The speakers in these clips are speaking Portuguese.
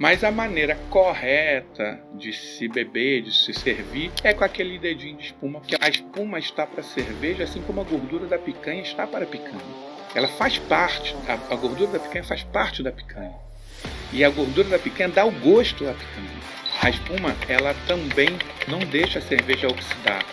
Mas a maneira correta de se beber, de se servir, é com aquele dedinho de espuma, porque a espuma está para a cerveja, assim como a gordura da picanha está para a picanha. Ela faz parte, a gordura da picanha faz parte da picanha. E a gordura da picanha dá o gosto à picanha. A espuma, ela também não deixa a cerveja oxidar.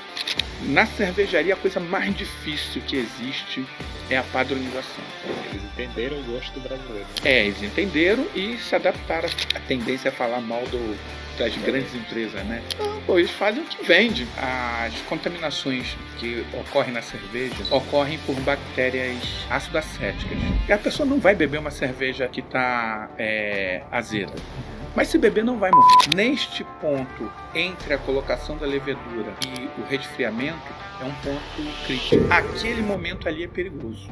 Na cervejaria, a coisa mais difícil que existe é a padronização. Eles entenderam o gosto do brasileiro. Eles entenderam e se adaptaram. A tendência é falar mal das grandes empresas, né? Não, eles fazem o que vende. As contaminações que ocorrem na cerveja ocorrem por bactérias ácido-acéticas. E a pessoa não vai beber uma cerveja que está azeda. Mas se beber não vai morrer. Neste ponto, entre a colocação da levedura e o resfriamento, é um ponto crítico. Aquele momento ali é perigoso.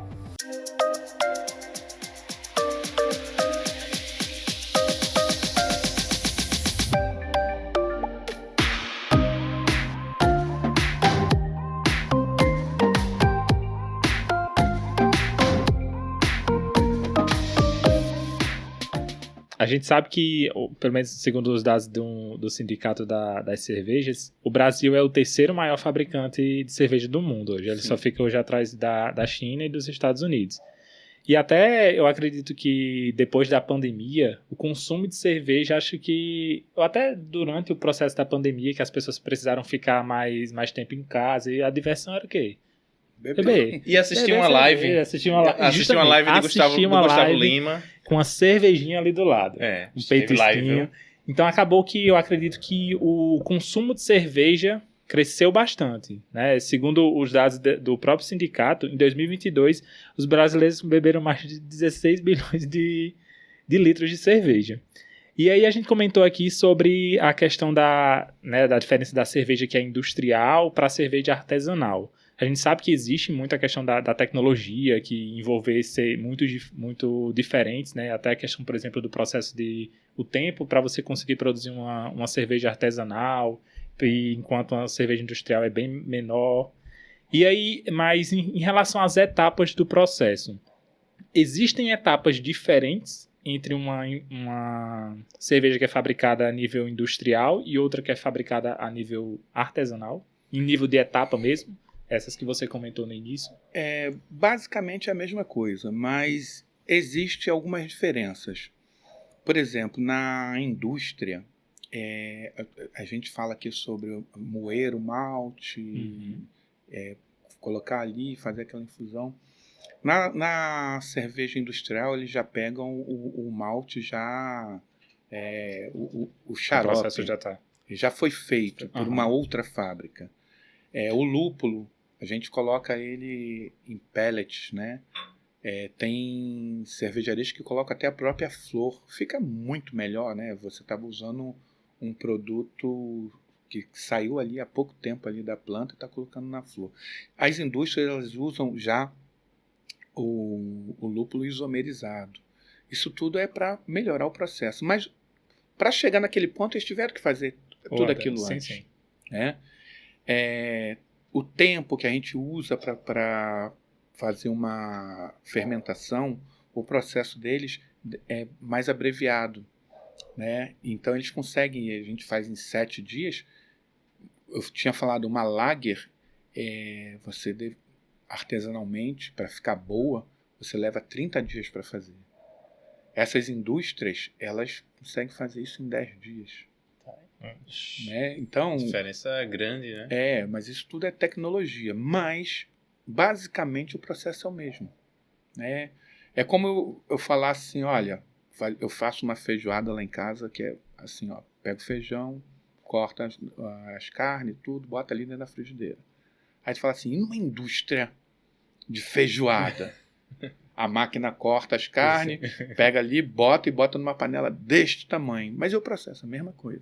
A gente sabe que, pelo menos segundo os dados do sindicato das cervejas, o Brasil é o terceiro maior fabricante de cerveja do mundo hoje. Ele só fica hoje atrás da China e dos Estados Unidos. E até eu acredito que depois da pandemia, o consumo de cerveja, acho que até durante o processo da pandemia, que as pessoas precisaram ficar mais tempo em casa, e a diversão era o quê? Beber. E assistir uma live. Assistir uma live de Gustavo Lima. Com a cervejinha ali do lado. Um petisquinho. Live, então acabou que eu acredito que o consumo de cerveja cresceu bastante, né? Segundo os dados do próprio sindicato, em 2022, os brasileiros beberam mais de 16 bilhões de litros de cerveja. E aí a gente comentou aqui sobre a questão da diferença da cerveja que é industrial para a cerveja artesanal. A gente sabe que existe muita questão da tecnologia, que envolver ser muito diferentes, né? Até a questão, por exemplo, do processo o tempo para você conseguir produzir uma cerveja artesanal, enquanto uma cerveja industrial é bem menor. E aí, mas em relação às etapas do processo, existem etapas diferentes entre uma cerveja que é fabricada a nível industrial e outra que é fabricada a nível artesanal, em nível de etapa mesmo? Essas que você comentou no início? Basicamente é a mesma coisa, mas existem algumas diferenças. Por exemplo, na indústria, a gente fala aqui sobre moer o malte, colocar ali, fazer aquela infusão. Na cerveja industrial, eles já pegam o malte já... o xarope. O processo já foi feito por uma outra fábrica. O lúpulo, a gente coloca ele em pellets, né? Tem cervejarias que colocam até a própria flor. Fica muito melhor, né? Você estava usando um produto que saiu ali há pouco tempo ali da planta e está colocando na flor. As indústrias, elas usam já o lúpulo isomerizado. Isso tudo é para melhorar o processo. Mas para chegar naquele ponto, eles tiveram que fazer tudo aquilo antes. Sim. Né? O tempo que a gente usa para fazer uma fermentação, o processo deles é mais abreviado, né? Então eles conseguem, a gente faz em 7 dias. Eu tinha falado, uma lager, artesanalmente, para ficar boa, você leva 30 dias para fazer. Essas indústrias, elas conseguem fazer isso em 10 dias. Né? Então, a diferença é grande, né? Mas isso tudo é tecnologia. Mas, basicamente, o processo é o mesmo. Né? É como eu falar assim, olha, eu faço uma feijoada lá em casa, que é assim, ó, pego o feijão, corta as carnes, tudo, bota ali dentro da frigideira. Aí tu fala assim, e numa indústria de feijoada? A máquina corta as carnes, pega ali, bota numa panela deste tamanho. Mas é o processo, a mesma coisa.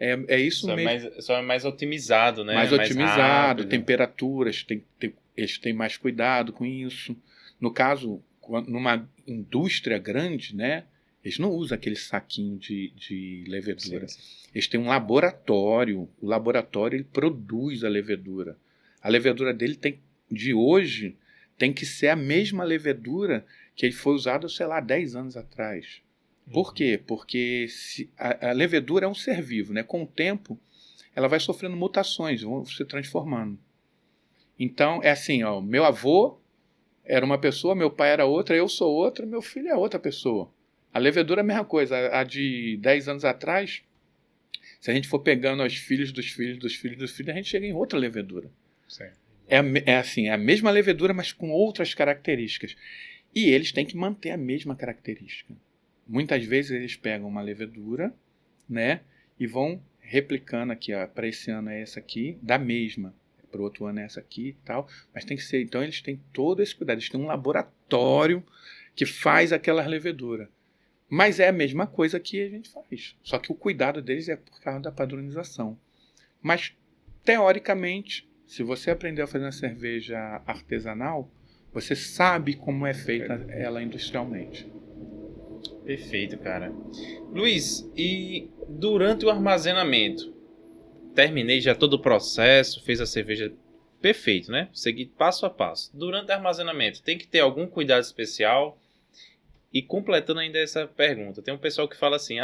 É isso mesmo. Só é mais otimizado, né? Mais otimizado, temperaturas, eles têm mais cuidado com isso. No caso, numa indústria grande, né, eles não usam aquele saquinho de levedura. Sim. Eles têm um laboratório. O laboratório ele produz a levedura. A levedura dele de hoje tem que ser a mesma levedura que foi usada, sei lá, 10 anos atrás. Por quê? Porque a levedura é um ser vivo, né? Com o tempo, ela vai sofrendo mutações, vão se transformando. Então, é assim, ó, meu avô era uma pessoa, meu pai era outra, eu sou outra, meu filho é outra pessoa. A levedura é a mesma coisa. A de 10 anos atrás, se a gente for pegando os filhos dos filhos dos filhos dos filhos, a gente chega em outra levedura. É assim, é a mesma levedura, mas com outras características. E eles têm que manter a mesma característica. Muitas vezes eles pegam uma levedura, né, e vão replicando aqui, para esse ano é essa aqui, da mesma. Para o outro ano é essa aqui e tal. Mas tem que ser, então eles têm todo esse cuidado. Eles têm um laboratório que faz aquela levedura. Mas é a mesma coisa que a gente faz. Só que o cuidado deles é por causa da padronização. Mas, teoricamente, se você aprender a fazer uma cerveja artesanal, você sabe como é feita ela industrialmente. Perfeito, cara. Luiz, e durante o armazenamento? Terminei já todo o processo, fez a cerveja perfeito, né? Segui passo a passo. Durante o armazenamento, tem que ter algum cuidado especial? E completando ainda essa pergunta, tem um pessoal que fala assim,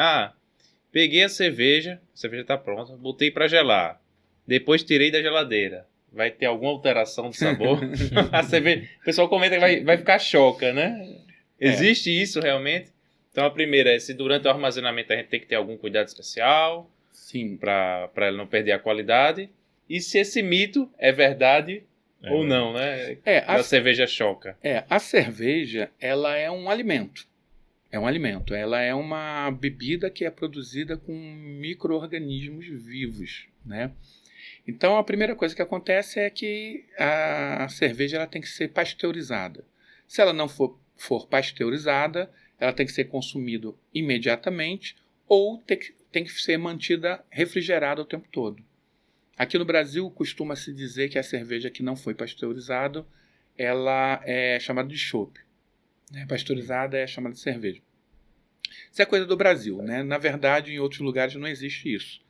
peguei a cerveja está pronta, botei para gelar, depois tirei da geladeira. Vai ter alguma alteração de sabor? A cerveja, o pessoal comenta que vai ficar choca, né? Existe isso realmente? Então a primeira é se durante o armazenamento a gente tem que ter algum cuidado especial, sim, para ela não perder a qualidade. E se esse mito é verdade ou não, né? A cerveja choca. A cerveja, ela é um alimento. É um alimento. Ela é uma bebida que é produzida com micro-organismos vivos, né? Então, a primeira coisa que acontece é que a cerveja ela tem que ser pasteurizada. Se ela não for pasteurizada, ela tem que ser consumida imediatamente ou tem que ser mantida refrigerada o tempo todo. Aqui no Brasil, costuma-se dizer que a cerveja que não foi pasteurizada, ela é chamada de chopp. Pasteurizada é chamada de cerveja. Isso é coisa do Brasil, né? Na verdade, em outros lugares não existe isso.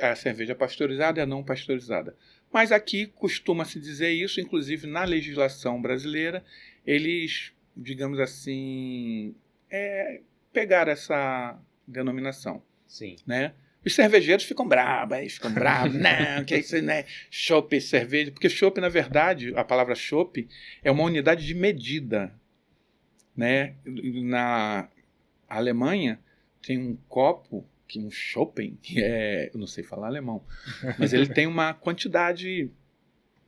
A cerveja pasteurizada e a não pasteurizada. Mas aqui costuma-se dizer isso, inclusive na legislação brasileira, eles, digamos assim, pegaram essa denominação. Sim. Né? Os cervejeiros ficam bravos, não, que isso não é chopp, cerveja, porque chopp, na verdade, a palavra chopp é uma unidade de medida, né? Na Alemanha tem um copo, um Schoppen, que eu não sei falar alemão, mas ele tem uma quantidade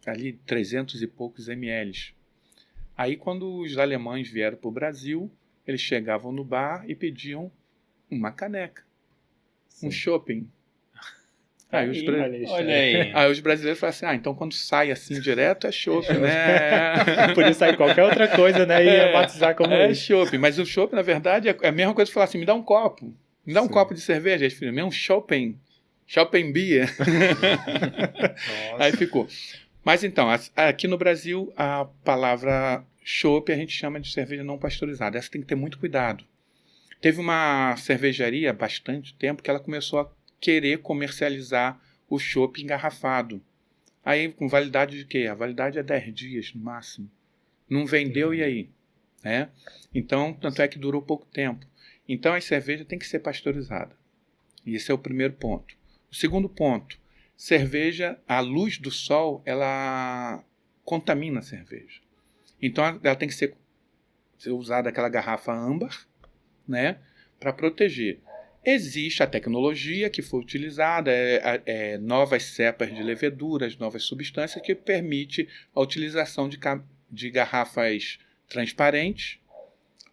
ali, 300 e poucos ml. Aí, quando os alemães vieram para o Brasil, eles chegavam no bar e pediam uma caneca. Sim. Um shopping. Olha aí. Aí os brasileiros falam assim, então quando sai assim direto é shopping, né? Podia sair qualquer outra coisa, né? E ia batizar como shopping. Mas o shopping, na verdade, é a mesma coisa que falar assim, me dá um copo. Me dá um copo de cerveja. Aí filho, um shopping. Shopping beer. Aí ficou. Mas então, aqui no Brasil, a palavra chopp a gente chama de cerveja não pasteurizada. Essa tem que ter muito cuidado. Teve uma cervejaria há bastante tempo que ela começou a querer comercializar o chopp engarrafado. Aí, com validade de quê? A validade é 10 dias, no máximo. Não vendeu, e aí? Então, tanto é que durou pouco tempo. Então, a cerveja tem que ser pasteurizada. E esse é o primeiro ponto. O segundo ponto, cerveja, a luz do sol, ela contamina a cerveja. Então, ela tem que ser usada aquela garrafa âmbar, né, para proteger. Existe a tecnologia que foi utilizada, novas cepas de leveduras, novas substâncias que permite a utilização de garrafas transparentes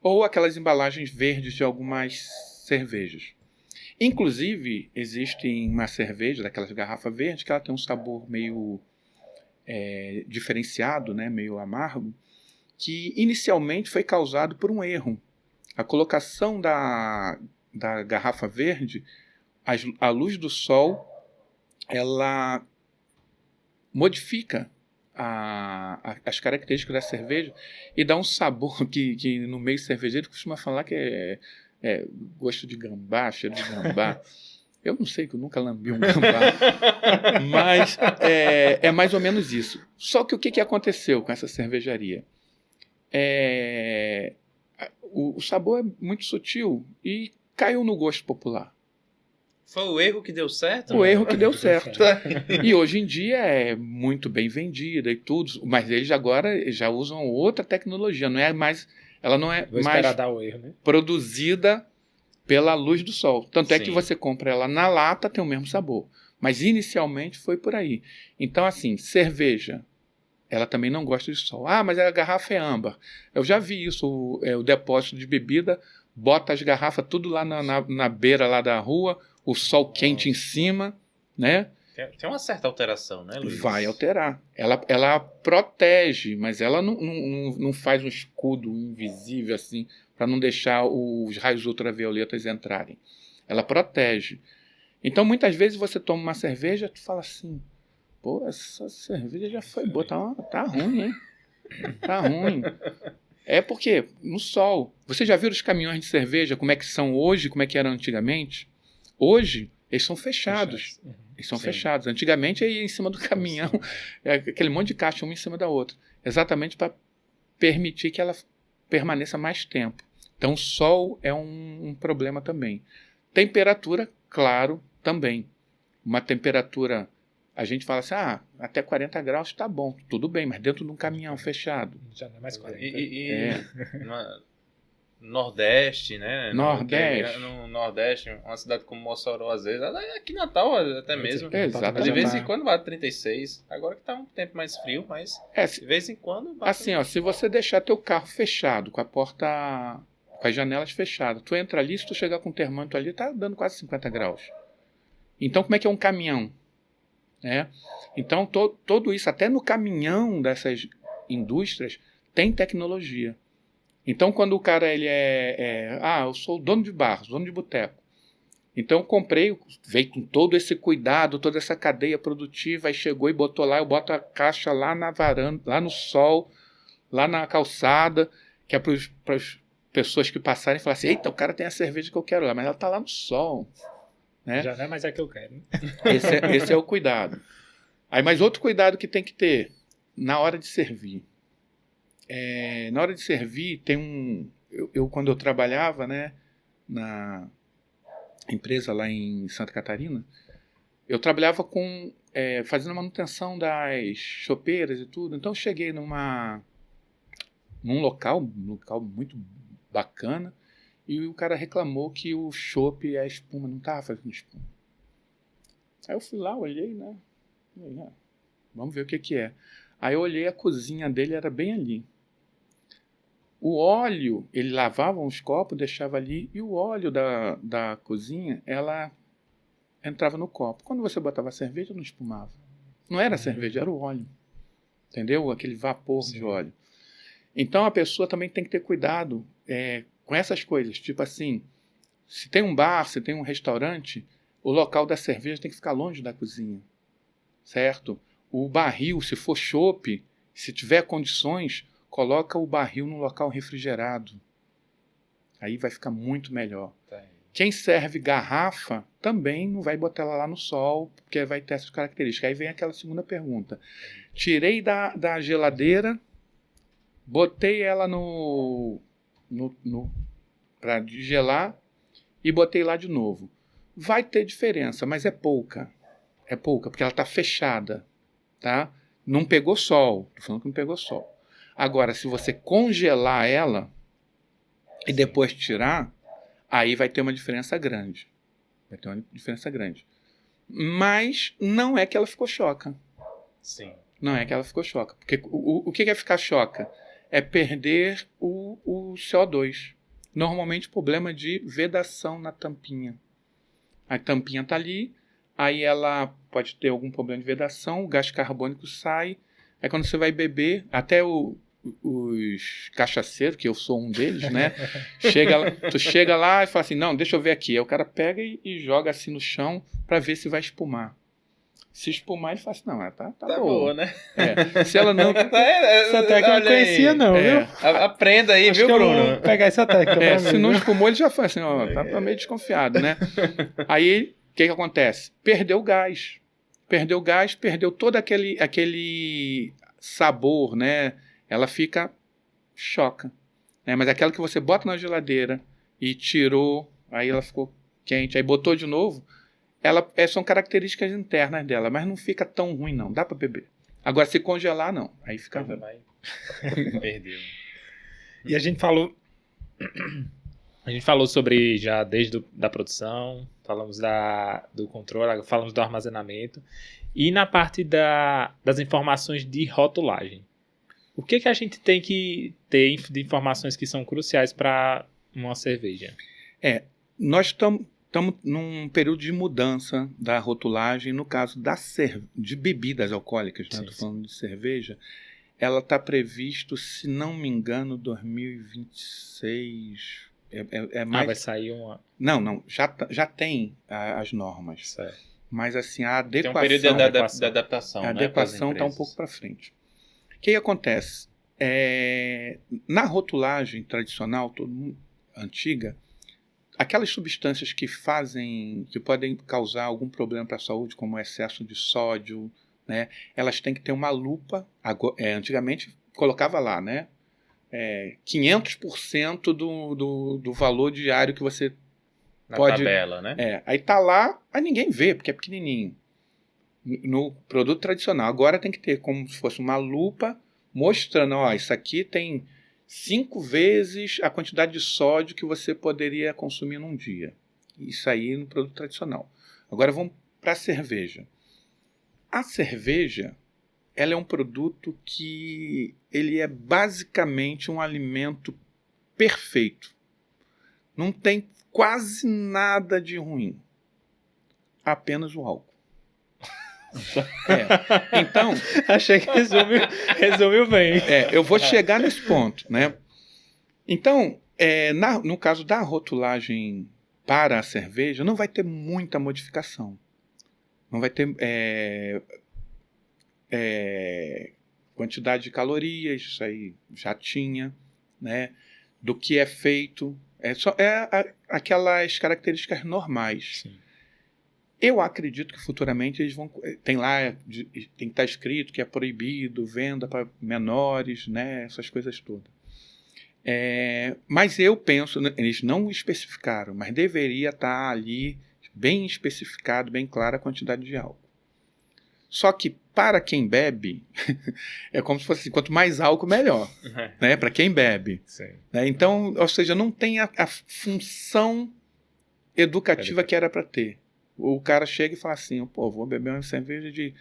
ou aquelas embalagens verdes de algumas cervejas. Inclusive, existe uma cerveja daquelas garrafas verdes que ela tem um sabor meio diferenciado, né, meio amargo, que inicialmente foi causado por um erro. A colocação da garrafa verde, a luz do sol, ela modifica as características da cerveja e dá um sabor que no meio cervejeiro costuma falar que é gosto de gambá, cheiro de gambá. Eu não sei, que eu nunca lambi um gambá. Mas é mais ou menos isso. Só que o que aconteceu com essa cervejaria? o sabor é muito sutil e caiu no gosto popular. Foi o erro que deu certo? O erro que deu certo. E hoje em dia é muito bem vendida e tudo, mas eles agora já usam outra tecnologia, não é mais, ela não é Vou mais esperar dar o erro, né? produzida pela luz do sol. Tanto é Sim. que você compra ela na lata, tem o mesmo sabor. Mas inicialmente foi por aí. Então, assim, cerveja, ela também não gosta de sol. Ah, mas a garrafa é âmbar. Eu já vi isso, o depósito de bebida, bota as garrafas tudo lá na beira lá da rua, o sol quente em cima, né? Tem uma certa alteração, né, Luiz? Vai alterar. Ela protege, mas ela não faz um escudo invisível assim para não deixar os raios ultravioletas entrarem. Ela protege. Então, muitas vezes você toma uma cerveja e tu fala assim, pô, essa cerveja já foi boa, tá ruim, hein? Tá ruim. É porque, no sol, você já viu os caminhões de cerveja, como é que são hoje, como é que eram antigamente? Hoje, eles são fechados. Eles são Sim. fechados. Antigamente, aí em cima do caminhão, aquele monte de caixa, uma em cima da outra. Exatamente para permitir que ela permaneça mais tempo. Então, o sol é um problema também. Temperatura, claro, também. Uma temperatura, a gente fala assim, até 40 graus está bom. Tudo bem, mas dentro de um caminhão fechado. Já não é mais 40. Nordeste, né? Nordeste. No Nordeste, uma cidade como Mossoró, às vezes, aqui em Natal até mesmo. Exatamente. De vez em quando bate 36. Agora que tá um tempo mais frio, mas de vez em quando bate. Assim, ó, se você deixar teu carro fechado, com a porta, com as janelas fechadas, tu entra ali, se tu chegar com o termômetro ali, tá dando quase 50 graus. Então, como é que é um caminhão? Então, todo isso, até no caminhão dessas indústrias, tem tecnologia. Então, quando o cara ele eu sou dono de bar, dono de boteco. Então, eu comprei, veio com todo esse cuidado, toda essa cadeia produtiva, aí chegou e botou lá, eu boto a caixa lá na varanda, lá no sol, lá na calçada, que é para as pessoas que passarem e falarem assim, eita, o cara tem a cerveja que eu quero lá, mas ela está lá no sol. Né? Já não é mais a que eu quero. Né? Esse é o cuidado. Aí, mas outro cuidado que tem que ter na hora de servir. Na hora de servir, tem quando eu trabalhava, né, na empresa lá em Santa Catarina, eu trabalhava fazendo manutenção das chopeiras e tudo. Então, eu cheguei num local muito bacana, e o cara reclamou que o chopp, a espuma, não estava fazendo espuma. Aí eu fui lá, olhei, né? Vamos ver o que é. Aí eu olhei, a cozinha dele era bem ali. O óleo, ele lavava uns copos, deixava ali, e o óleo da cozinha, ela entrava no copo. Quando você botava a cerveja, não espumava. Não era a cerveja, era o óleo. Entendeu? Aquele vapor de óleo. Então a pessoa também tem que ter cuidado com essas coisas. Tipo assim, se tem um bar, se tem um restaurante, o local da cerveja tem que ficar longe da cozinha. Certo? O barril, se for chopp, se tiver condições, coloca o barril num local refrigerado. Aí vai ficar muito melhor. Quem serve garrafa também não vai botar ela lá no sol, porque vai ter essas características. Aí vem aquela segunda pergunta. Tirei da geladeira, botei ela para gelar e botei lá de novo. Vai ter diferença, mas é pouca. É pouca, porque ela está fechada. Tá? Não pegou sol. Estou falando que não pegou sol. Agora, se você congelar ela e depois tirar, aí vai ter uma diferença grande. Vai ter uma diferença grande. Mas não é que ela ficou choca. Sim. Não é que ela ficou choca. Porque o que é ficar choca? É perder o CO2. Normalmente, problema de vedação na tampinha. A tampinha está ali, aí ela pode ter algum problema de vedação, o gás carbônico sai. Aí quando você vai beber, até os cachaceiros, que eu sou um deles, né? Tu chega lá e fala assim, não, deixa eu ver aqui. Aí o cara pega e joga assim no chão para ver se vai espumar. Se espumar, ele fala assim, não, tá boa, né? Se ela não... Essa técnica eu não conhecia não, viu? Aprenda aí, Acho viu, que Bruno? Eu vou pegar essa técnica pra mim, se não viu? espumou, ele já fala assim, tá meio desconfiado, né? Aí, o que acontece? Perdeu o gás. Perdeu todo aquele sabor, né? Ela fica choca. né? Mas aquela que você bota na geladeira e tirou, aí ela ficou quente, aí botou de novo, são características internas dela, mas não fica tão ruim não, dá para beber. Agora, se congelar, não, aí fica ruim. Perdeu. E a gente falou sobre já desde da produção, falamos do controle, falamos do armazenamento e na parte das informações de rotulagem. O que a gente tem que ter de informações que são cruciais para uma cerveja? Nós estamos num período de mudança da rotulagem, no caso de bebidas alcoólicas, né? Estou falando de cerveja. Ela está previsto, se não me engano, 2026. Mais... vai sair uma... Não, já tem as normas. Certo. Mas assim, a adequação... Tem um período de adaptação. A adequação está um pouco para frente. O que acontece? Na rotulagem tradicional, antiga, aquelas substâncias que podem causar algum problema para a saúde, como o excesso de sódio, né, elas têm que ter uma lupa. Antigamente colocava lá, né, 500% do valor diário que você pode... tabela, né? Aí tá lá, aí ninguém vê, porque é pequenininho. No produto tradicional. Agora tem que ter como se fosse uma lupa mostrando, isso aqui tem 5 vezes a quantidade de sódio que você poderia consumir num dia. Isso aí no produto tradicional. Agora vamos para a cerveja. A cerveja, ela é um produto que ele é basicamente um alimento perfeito. Não tem quase nada de ruim. Apenas o álcool. Então, achei que resumiu bem. Eu vou chegar nesse ponto, né? Então, no caso da rotulagem para a cerveja, não vai ter muita modificação. Não vai ter quantidade de calorias, isso aí já tinha, né? Do que é feito, aquelas características normais. Sim. Eu acredito que futuramente eles vão... Tem que estar escrito que é proibido, venda para menores, né? Essas coisas todas. Mas eu penso, eles não especificaram, mas deveria estar ali bem especificado, bem clara a quantidade de álcool. Só que para quem bebe, é como se fosse assim, quanto mais álcool, melhor. Né? Para quem bebe. Né? Então, ou seja, não tem a função educativa que era para ter. O cara chega e fala assim, vou beber uma cerveja de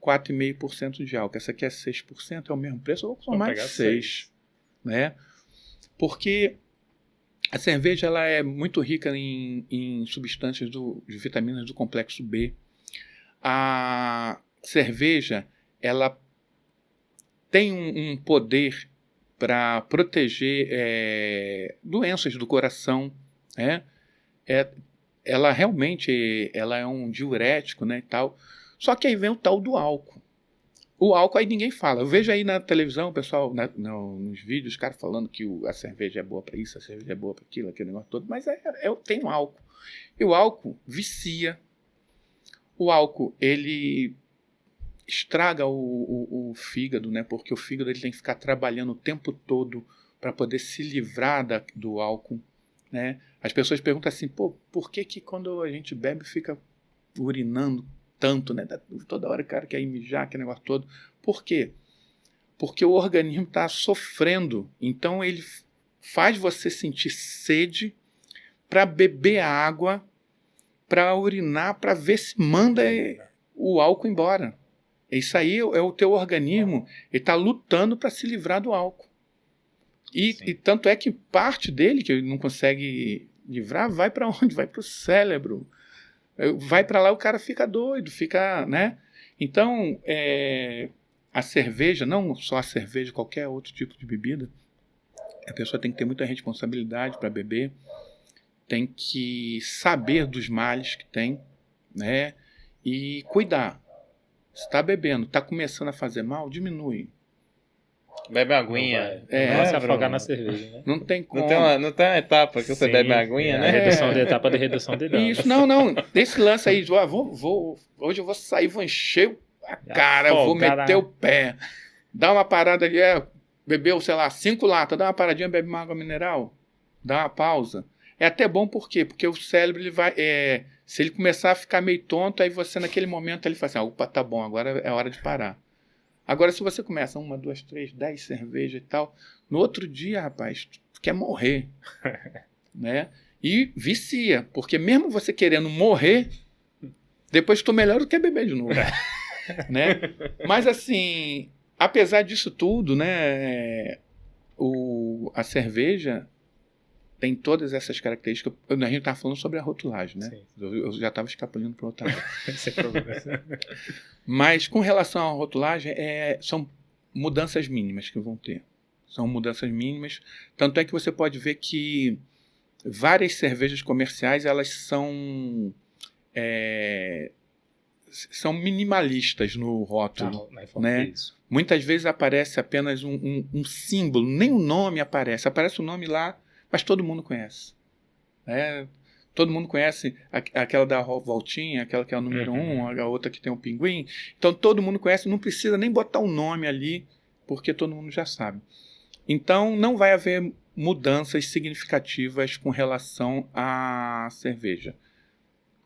4,5% de álcool. Essa aqui é 6%, é o mesmo preço, eu vou tomar de 6%. Né? Porque a cerveja ela é muito rica em substâncias de vitaminas do complexo B. A cerveja ela tem um poder para proteger doenças do coração. Ela realmente é um diurético, né, e tal. Só que aí vem o tal do álcool. O álcool aí ninguém fala. Eu vejo aí na televisão o pessoal, nos vídeos, os caras falando que a cerveja é boa para isso, a cerveja é boa para aquilo, aquele negócio todo, mas tem um álcool. E o álcool vicia. O álcool, ele estraga o fígado, né, porque o fígado ele tem que ficar trabalhando o tempo todo para poder se livrar do álcool. Né? As pessoas perguntam assim, por que quando a gente bebe fica urinando tanto, né? Toda hora o cara quer ir mijar, aquele negócio todo. Por quê? Porque o organismo está sofrendo. Então ele faz você sentir sede para beber água, para urinar, para ver se manda o álcool embora. Isso aí é o teu organismo, ele está lutando para se livrar do álcool. E tanto é que parte dele, que ele não consegue livrar, vai para onde? Vai para o cérebro. Vai para lá, o cara fica doido, né? Então, a cerveja, não só a cerveja, qualquer outro tipo de bebida, a pessoa tem que ter muita responsabilidade para beber, tem que saber dos males que tem, né? E cuidar. Se está bebendo, está começando a fazer mal, diminui. Bebe uma aguinha. Não se afogar na cerveja, né? Não tem como. Não tem uma etapa que você bebe uma aguinha, né? Redução de etapa de redução de danos. Isso, não. Esse lance aí, hoje eu vou sair, vou encher a cara, eu vou meter o pé. Dá uma parada ali, bebeu, sei lá, 5 latas, dá uma paradinha, bebe uma água mineral, dá uma pausa. É até bom por quê? Porque o cérebro, ele vai, se ele começar a ficar meio tonto, aí você naquele momento ele fala assim, opa, tá bom, agora é hora de parar. Agora se você começa 1, 2, 3, 10 cervejas e tal, no outro dia, rapaz, tu quer morrer. Né? E vicia, porque mesmo você querendo morrer, depois tu melhora, tu quer beber de novo. Né? Mas assim, apesar disso tudo, né, a cerveja tem todas essas características. A gente estava falando sobre a rotulagem, né? Eu já estava escapulindo para outra área. Sem problema. Mas com relação à rotulagem, são mudanças mínimas que vão ter. São mudanças mínimas. Tanto é que você pode ver que várias cervejas comerciais, elas são minimalistas no rótulo. Né? Muitas vezes aparece apenas um símbolo, nem o nome aparece. Aparece o nome lá, mas todo mundo conhece. Todo mundo conhece aquela da voltinha, aquela que é o número 1, a outra que tem o pinguim. Então todo mundo conhece, não precisa nem botar um nome ali, porque todo mundo já sabe. Então não vai haver mudanças significativas com relação à cerveja.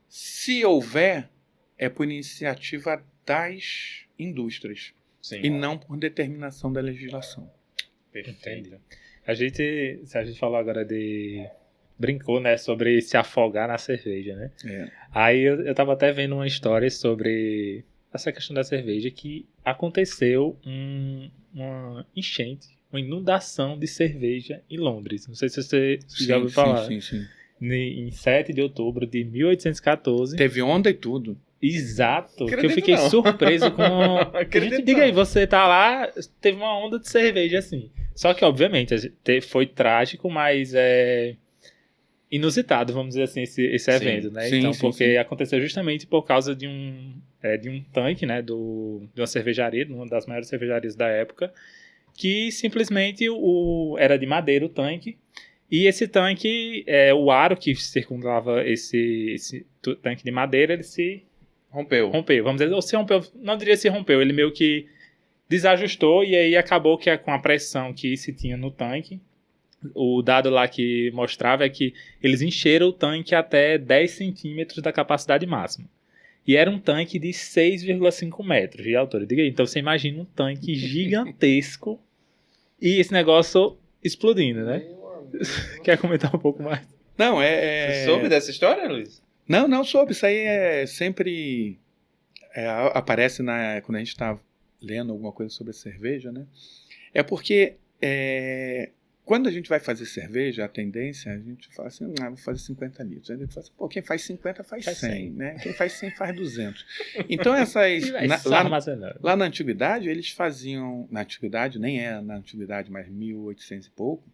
Se houver, é por iniciativa das indústrias. Sim. E não por determinação da legislação. Perfeito. Se a gente falou agora brincou, né, sobre se afogar na cerveja, né? Aí eu tava até vendo uma história sobre essa questão da cerveja, que aconteceu uma enchente, uma inundação de cerveja em Londres. Não sei se você já ouviu falar. Sim. Em 7 de outubro de 1814. Teve onda e tudo. Exato, Acredito que eu fiquei não. surpreso com... Acredito Diga não. aí, você tá lá, teve uma onda de cerveja assim. Só que, obviamente, foi trágico, mas inusitado, vamos dizer assim, esse evento, né? Sim, então, sim, porque aconteceu justamente por causa de um tanque, né, de uma cervejaria, de uma das maiores cervejarias da época, que simplesmente era de madeira o tanque, e esse tanque, o aro que circundava esse tanque de madeira, ele se Rompeu. vamos dizer, ou se rompeu, não diria se rompeu, ele meio que desajustou, e aí acabou que com a pressão que se tinha no tanque, o dado lá que mostrava é que eles encheram o tanque até 10 centímetros da capacidade máxima. E era um tanque de 6,5 metros de altura. Diga aí, então você imagina um tanque gigantesco e esse negócio explodindo, né? Quer comentar um pouco mais? Não, Você soube dessa história, Luiz? Não soube. Isso aí sempre aparece quando a gente está lendo alguma coisa sobre a cerveja, né? É porque quando a gente vai fazer cerveja, a tendência, a gente fala assim, vou fazer 50 litros. Aí a gente fala assim, quem faz 50 faz 100, né? Quem faz 100 faz 200. Então essas... lá na antiguidade, eles faziam... Na antiguidade, nem na antiguidade, mas 1800 e pouco,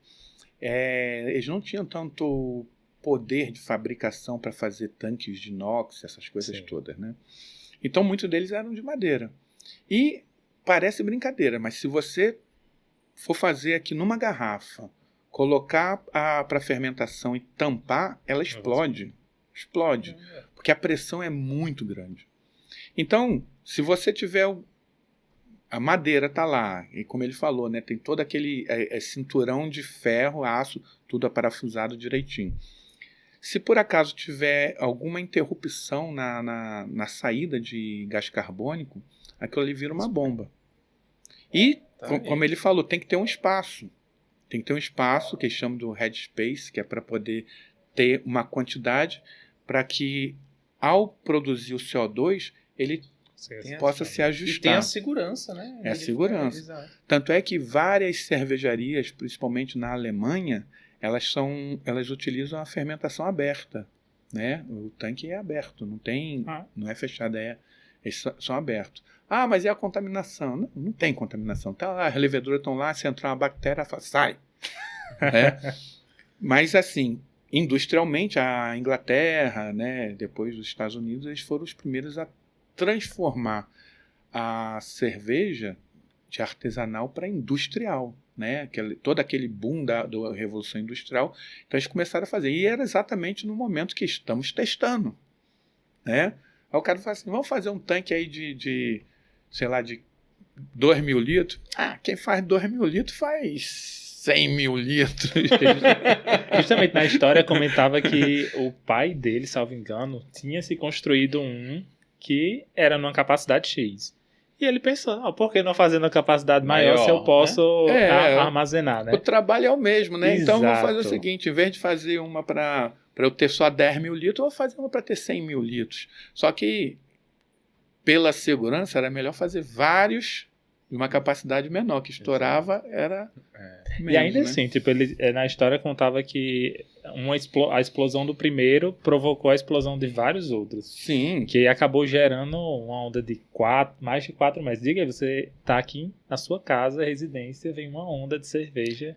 eles não tinham tanto poder de fabricação para fazer tanques de inox, essas coisas todas, né? Então muitos deles eram de madeira. E parece brincadeira, mas se você for fazer aqui numa garrafa, colocar para fermentação e tampar, ela explode. Explode. Porque a pressão é muito grande. Então, se você tiver... A madeira está lá, e como ele falou, né, tem todo aquele cinturão de ferro, aço, tudo aparafusado direitinho. Se por acaso tiver alguma interrupção na saída de gás carbônico, aquilo ali vira uma bomba. E, como ele falou, tem que ter um espaço. Tem que ter um espaço, que eles chamam do headspace, que é para poder ter uma quantidade para que, ao produzir o CO2, ele possa se ajustar. E tem a segurança, né? A segurança. Tanto é que várias cervejarias, principalmente na Alemanha, elas utilizam a fermentação aberta, né? O tanque é aberto, não é fechado, eles são abertos. Mas e a contaminação? Não tem contaminação. Tá lá, as leveduras estão lá, se entrar uma bactéria, sai. Mas assim, industrialmente, a Inglaterra, né, depois dos Estados Unidos, eles foram os primeiros a transformar a cerveja de artesanal para industrial, né? Todo aquele boom da Revolução Industrial. Então eles começaram a fazer. E era exatamente no momento que estamos testando, né? Aí o cara fala assim, vamos fazer um tanque aí de sei lá, de 2.000 litros. Quem faz 2.000 litros faz 100.000 litros. Justamente na história comentava que o pai dele, salvo engano, tinha se construído um que era numa capacidade X. E ele pensou, por que não fazer uma capacidade maior se eu posso armazenar, né? O trabalho é o mesmo, né? Exato. Então eu vou fazer o seguinte, em vez de fazer uma para eu ter só 10.000 litros, eu vou fazer uma para ter 100.000 litros. Só que, pela segurança, era melhor fazer vários de uma capacidade menor, que estourava era menos, e ainda né? assim, tipo, ele na história contava que a explosão do primeiro provocou a explosão de vários outros. Sim. Que acabou gerando uma onda de mais de 4 metros. Diga aí, você tá aqui na sua casa, residência, vem uma onda de cerveja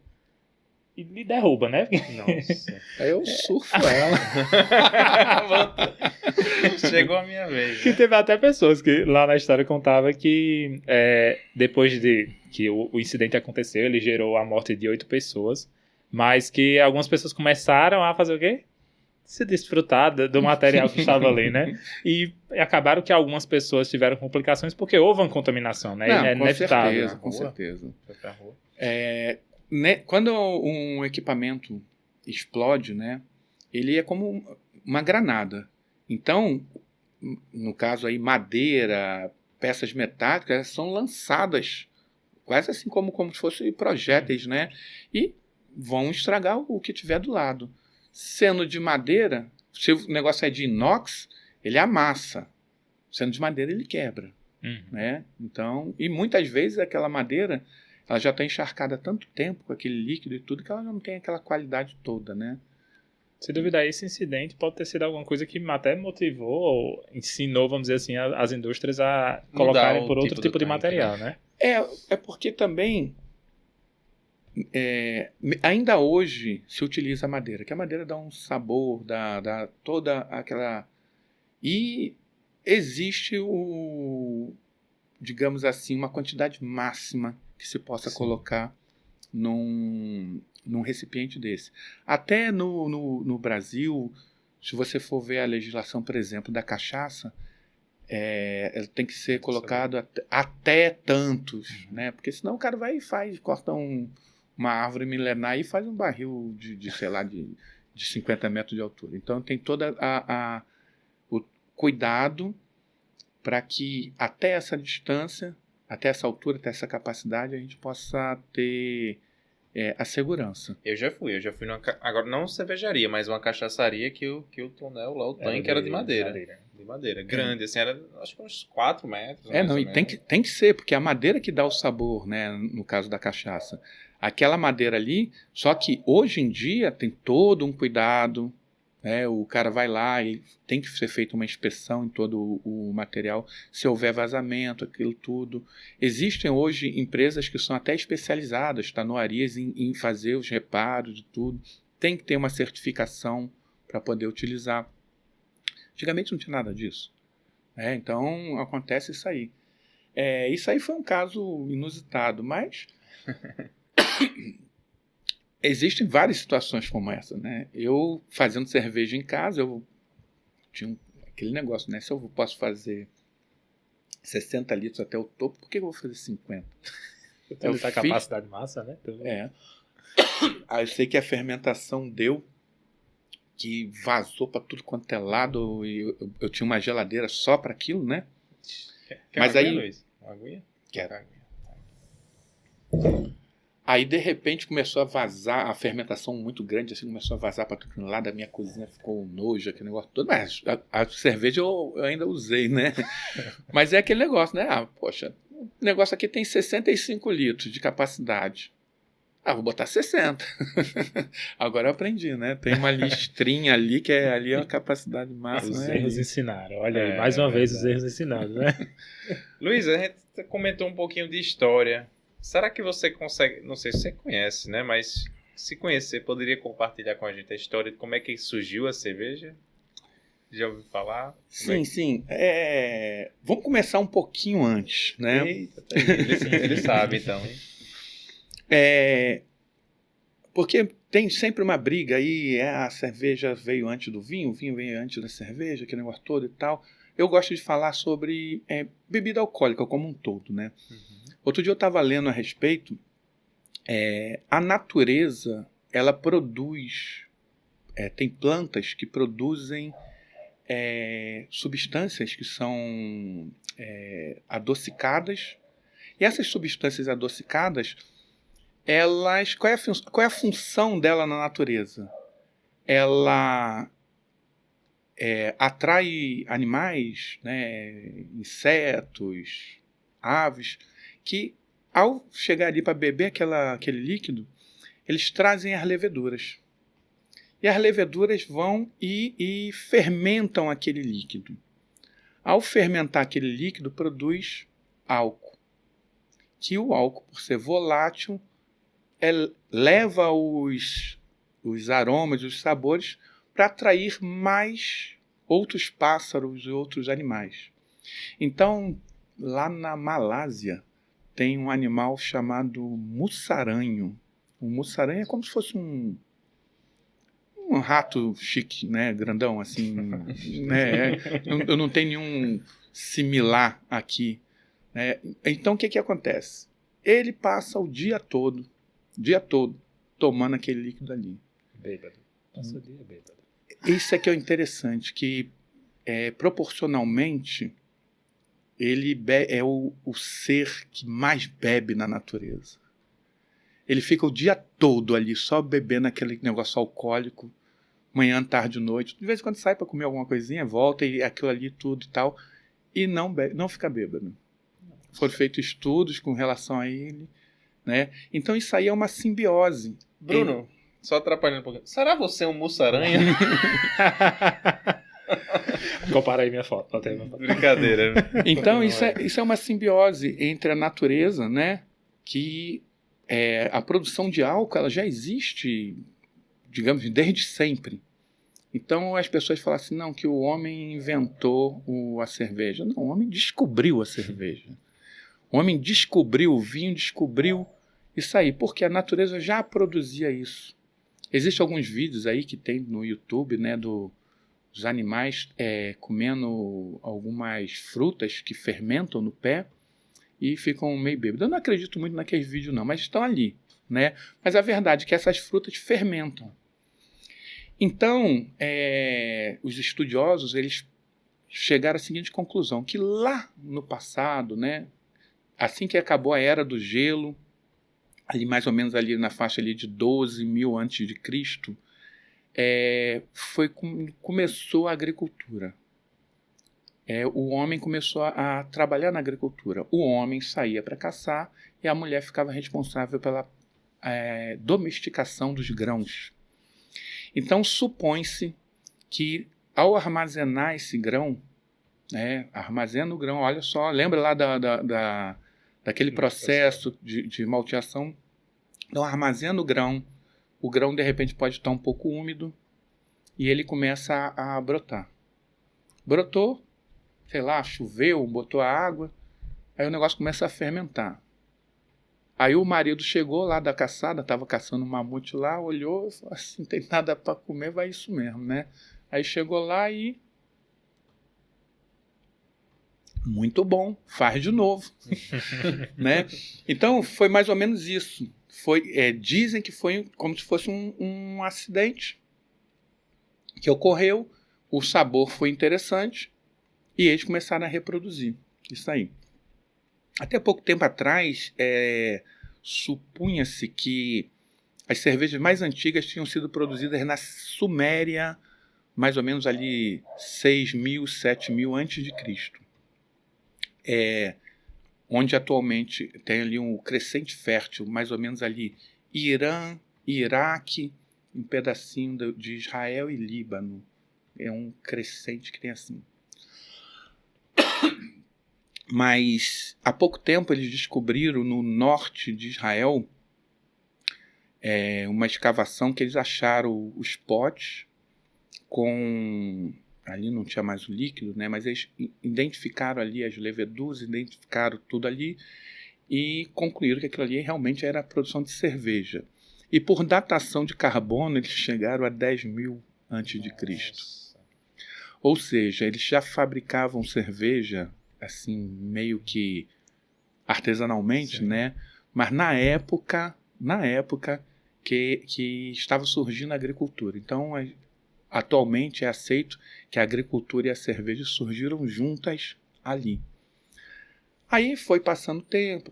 e lhe derruba, né? Nossa. Aí eu surfo ela. Chegou a minha vez. Que Né? teve até pessoas que lá na história contava que depois de que o incidente aconteceu, ele gerou a morte de 8 pessoas, mas que algumas pessoas começaram a fazer o quê? Se desfrutar do material que estava ali, né? E acabaram que algumas pessoas tiveram complicações porque houve uma contaminação, né? Não, é inevitável. Com certeza. Foi pra rua. Quando um equipamento explode, né, ele é como uma granada. Então, no caso aí, madeira, peças metálicas são lançadas quase assim como se fossem projéteis, né? E vão estragar o que tiver do lado. Sendo de madeira, se o negócio é de inox, ele amassa. Sendo de madeira, ele quebra. Né? Então, e muitas vezes aquela madeira ela já está encharcada há tanto tempo com aquele líquido e tudo que ela não tem aquela qualidade toda, né? Se duvidar, esse incidente pode ter sido alguma coisa que até motivou ou ensinou, vamos dizer assim, as indústrias a colocarem por outro tipo de material, né? É porque também ainda hoje se utiliza a madeira, que a madeira dá um sabor, dá toda aquela... E existe digamos assim, uma quantidade máxima que se possa colocar num recipiente desse. Até no Brasil, se você for ver a legislação, por exemplo, da cachaça, ela tem que ser colocado até tantos, né? Porque senão o cara vai e corta uma árvore milenar e faz um barril sei lá, de 50 metros de altura. Então tem toda o cuidado para que até essa distância, até essa altura, até essa capacidade, a gente possa ter a segurança. Eu já fui agora não cervejaria, mas uma cachaçaria que o tonel lá, o tanque era de madeira. De madeira, grande, assim, era acho que uns 4 metros. Não, e tem que ser, porque é a madeira que dá o sabor, né, no caso da cachaça. Aquela madeira ali, só que hoje em dia tem todo um cuidado, o cara vai lá e tem que ser feita uma inspeção em todo o material, se houver vazamento, aquilo tudo. Existem hoje empresas que são até especializadas, tanoarias, em fazer os reparos de tudo. Tem que ter uma certificação para poder utilizar. Antigamente não tinha nada disso. Então acontece isso aí. Isso aí foi um caso inusitado, mas... Existem várias situações como essa, né? Eu fazendo cerveja em casa, eu tinha aquele negócio, né? Se eu posso fazer 60 litros até o topo, por que eu vou fazer 50? Eu fiz... capacidade massa, né? Aí eu sei que a fermentação deu, que vazou para tudo quanto é lado, e eu tinha uma geladeira só para aquilo, né? Mas aí... Luiz? Uma aguinha? Quero. Aí, de repente, começou a vazar, a fermentação muito grande, assim, começou a vazar para tudo lá da minha cozinha, ficou um nojo, aquele negócio todo. Mas a cerveja eu ainda usei, né? Mas é aquele negócio, né? Poxa, o negócio aqui tem 65 litros de capacidade. Vou botar 60. Agora eu aprendi, né? Tem uma listrinha ali, que ali é a capacidade máxima. Os erros ensinaram. Olha aí, mais uma vez os erros ensinados, né? Luiz, a gente comentou um pouquinho de história. Será que você consegue, não sei se você conhece, né? Mas se conhecer, poderia compartilhar com a gente a história de como é que surgiu a cerveja? Já ouviu falar? Sim. Vamos começar um pouquinho antes, né? Eita, ele sabe, então. Porque tem sempre uma briga aí, a cerveja veio antes do vinho, o vinho veio antes da cerveja, aquele negócio todo e tal. Eu gosto de falar sobre bebida alcoólica como um todo, né? Outro dia eu estava lendo a respeito, a natureza, ela produz, tem plantas que produzem substâncias que são adocicadas, e essas substâncias adocicadas, qual é a função dela na natureza? Ela atrai animais, né, insetos, aves, que ao chegar ali para beber aquele líquido, eles trazem as leveduras. E as leveduras vão e fermentam aquele líquido. Ao fermentar aquele líquido, produz álcool. Que o álcool, por ser volátil, leva os aromas, os sabores, para atrair mais outros pássaros e outros animais. Então, lá na Malásia, tem um animal chamado mussaranho. O mussaranho é como se fosse um rato chique, né, grandão, assim, né? Eu não tenho nenhum similar aqui, né? Então, o que acontece? Ele passa o dia todo, tomando aquele líquido ali. Bêbado. Passa o dia bêbado. Isso é que é o interessante, que proporcionalmente ele é o ser que mais bebe na natureza. Ele fica o dia todo ali só bebendo aquele negócio alcoólico, manhã, tarde, noite. De vez em quando sai para comer alguma coisinha, volta e aquilo ali tudo e tal, e não fica bêbado. Foram feitos estudos com relação a ele, né? Então isso aí é uma simbiose. Bruno, só atrapalhando um pouquinho. Será você um mussaranha? Compara aí minha foto. Brincadeira. Então isso é uma simbiose entre a natureza, né? Que a produção de álcool ela já existe, digamos, desde sempre. Então as pessoas falam assim, não, que o homem inventou a cerveja. Não, o homem descobriu a cerveja. O homem descobriu o vinho, descobriu isso aí, porque a natureza já produzia isso. Existem alguns vídeos aí que tem no YouTube, né, dos animais comendo algumas frutas que fermentam no pé e ficam meio bêbados. Eu não acredito muito naqueles vídeos não, mas estão ali, né? Mas a verdade é que essas frutas fermentam. Então, os estudiosos, eles chegaram à seguinte conclusão, que lá no passado, né, assim que acabou a Era do Gelo, ali mais ou menos ali na faixa ali de 12.000 a.C., começou a agricultura. O homem começou a trabalhar na agricultura. O homem saía para caçar e a mulher ficava responsável pela domesticação dos grãos. Então, supõe-se que ao armazenar esse grão, armazena o grão, olha só, lembra lá daquele processo de malteação? Então, armazena o grão de repente pode estar um pouco úmido e ele começa a brotar. Brotou, sei lá, choveu, botou a água, aí o negócio começa a fermentar. Aí o marido chegou lá da caçada, estava caçando um mamute lá, olhou e falou assim, não tem nada para comer, vai isso mesmo, né? Aí chegou lá e... Muito bom, faz de novo. Né? Então, foi mais ou menos isso. Dizem que foi como se fosse um acidente que ocorreu, o sabor foi interessante e eles começaram a reproduzir isso aí. Até pouco tempo atrás, supunha-se que as cervejas mais antigas tinham sido produzidas na Suméria, mais ou menos ali 6.000, 7.000 antes de Cristo. Onde atualmente tem ali um crescente fértil, mais ou menos ali Irã, Iraque, um pedacinho de Israel e Líbano. É um crescente que tem assim. Mas há pouco tempo eles descobriram no norte de Israel uma escavação que eles acharam os potes com... Ali não tinha mais o líquido, né? Mas eles identificaram ali as leveduras, identificaram tudo ali e concluíram que aquilo ali realmente era a produção de cerveja. E por datação de carbono, eles chegaram a 10.000 a.C. Ou seja, eles já fabricavam cerveja assim, meio que artesanalmente, Sim. né? Mas na época que estava surgindo a agricultura. Então, atualmente é aceito que a agricultura e a cerveja surgiram juntas ali. Aí foi passando tempo,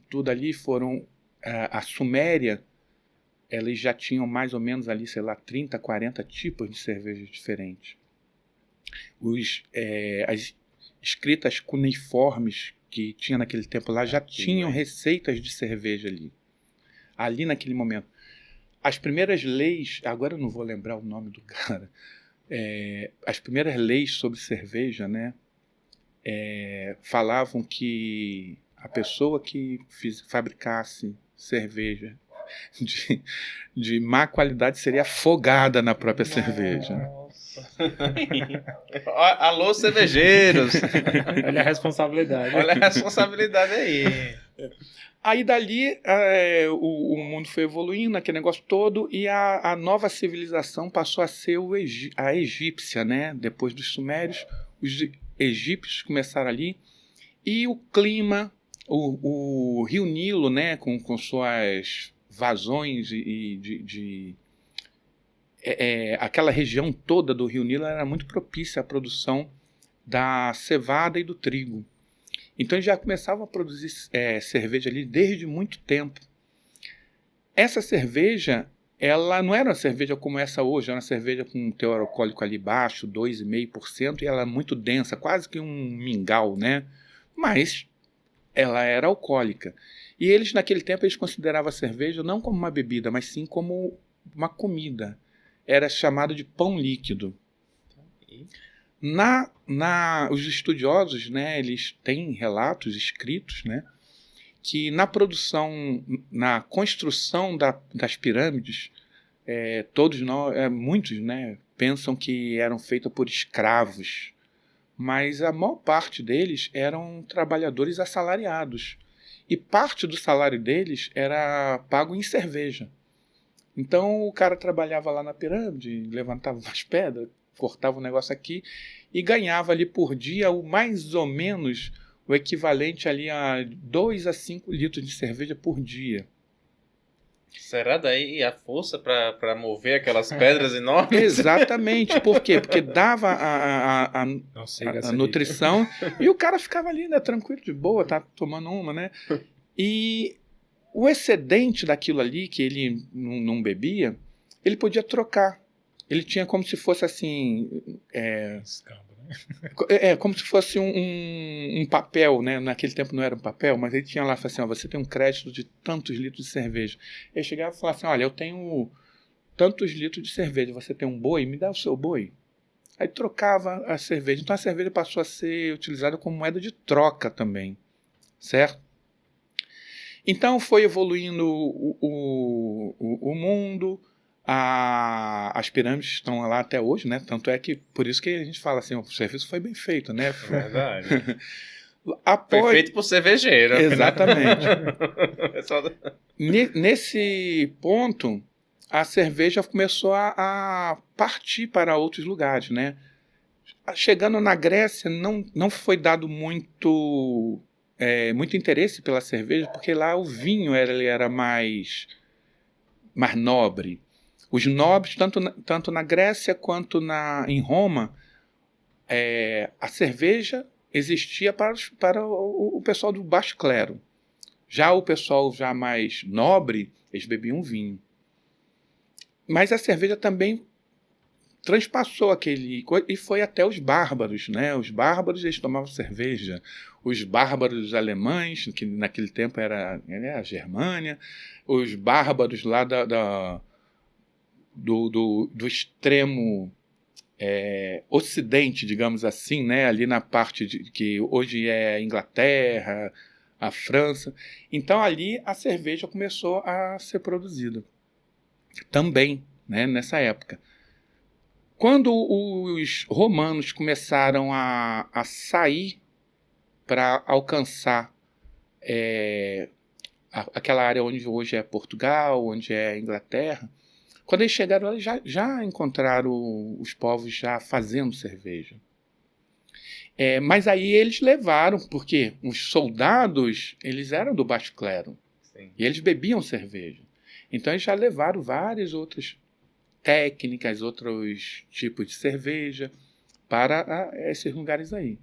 tudo ali foram... a Suméria, eles já tinham mais ou menos ali, sei lá, 30, 40 tipos de cervejas diferentes. As escritas cuneiformes que tinha naquele tempo lá já tinham receitas de cerveja ali naquele momento. As primeiras leis, agora eu não vou lembrar o nome do cara, as primeiras leis sobre cerveja, né, falavam que a pessoa que fabricasse cerveja de má qualidade seria afogada na própria cerveja. Alô, cervejeiros! Olha a responsabilidade. Olha a responsabilidade aí. Aí dali o mundo foi evoluindo, aquele negócio todo, e a nova civilização passou a ser a egípcia, né? Depois dos sumérios, os egípcios começaram ali, e o clima, o rio Nilo, né? Com suas vazões aquela região toda do rio Nilo era muito propícia à produção da cevada e do trigo. Então eles já começavam a produzir cerveja ali desde muito tempo. Essa cerveja, ela não era uma cerveja como essa hoje, era uma cerveja com um teor alcoólico ali baixo, 2,5%, e ela é muito densa, quase que um mingau, né? Mas ela era alcoólica. E eles, naquele tempo, eles consideravam a cerveja não como uma bebida, mas sim como uma comida. Era chamado de pão líquido. Os estudiosos, né, eles têm relatos escritos, né, que na produção, na construção das pirâmides, muitos, né, pensam que eram feitas por escravos, mas a maior parte deles eram trabalhadores assalariados. E parte do salário deles era pago em cerveja. Então o cara trabalhava lá na pirâmide, levantava umas pedras, cortava um negócio aqui e ganhava ali por dia mais ou menos o equivalente ali a 2 a 5 litros de cerveja por dia. Será daí a força para mover aquelas pedras enormes? Exatamente. Por quê? Porque dava a nutrição e o cara ficava ali, né, tranquilo, de boa, tá tomando uma, né? E o excedente daquilo ali, que ele não bebia, ele podia trocar. Ele tinha como se fosse assim... como se fosse um papel, né? Naquele tempo não era um papel, mas ele tinha lá, assim, ó, você tem um crédito de tantos litros de cerveja. Ele chegava e falava assim, olha, eu tenho tantos litros de cerveja, você tem um boi? Me dá o seu boi. Aí trocava a cerveja. Então a cerveja passou a ser utilizada como moeda de troca também, certo? Então foi evoluindo o mundo, as pirâmides estão lá até hoje, né? Tanto é que, por isso que a gente fala assim, o serviço foi bem feito, né? Verdade. Foi feito por cervejeiro. Exatamente. Nesse ponto, a cerveja começou a partir para outros lugares, né? Chegando na Grécia, não foi dado muito interesse pela cerveja, porque lá o vinho era mais nobre. Os nobres, tanto na Grécia quanto em Roma, a cerveja existia para o pessoal do baixo clero. Já o pessoal já mais nobre, eles bebiam vinho. Mas a cerveja também transpassou e foi até os bárbaros, né? Os bárbaros, eles tomavam cerveja. Os bárbaros alemães, que naquele tempo era a Germânia, os bárbaros lá do extremo ocidente, digamos assim, né? Ali na parte que hoje é a Inglaterra, a França. Então ali a cerveja começou a ser produzida também, né? Nessa época. Quando os romanos começaram a sair para alcançar aquela área onde hoje é Portugal, onde é Inglaterra, quando eles chegaram, eles já encontraram os povos já fazendo cerveja. Mas aí eles levaram, porque os soldados, eles eram do baixo clero. Sim. E eles bebiam cerveja. Então eles já levaram várias outras técnicas, outros tipos de cerveja para esses lugares aí.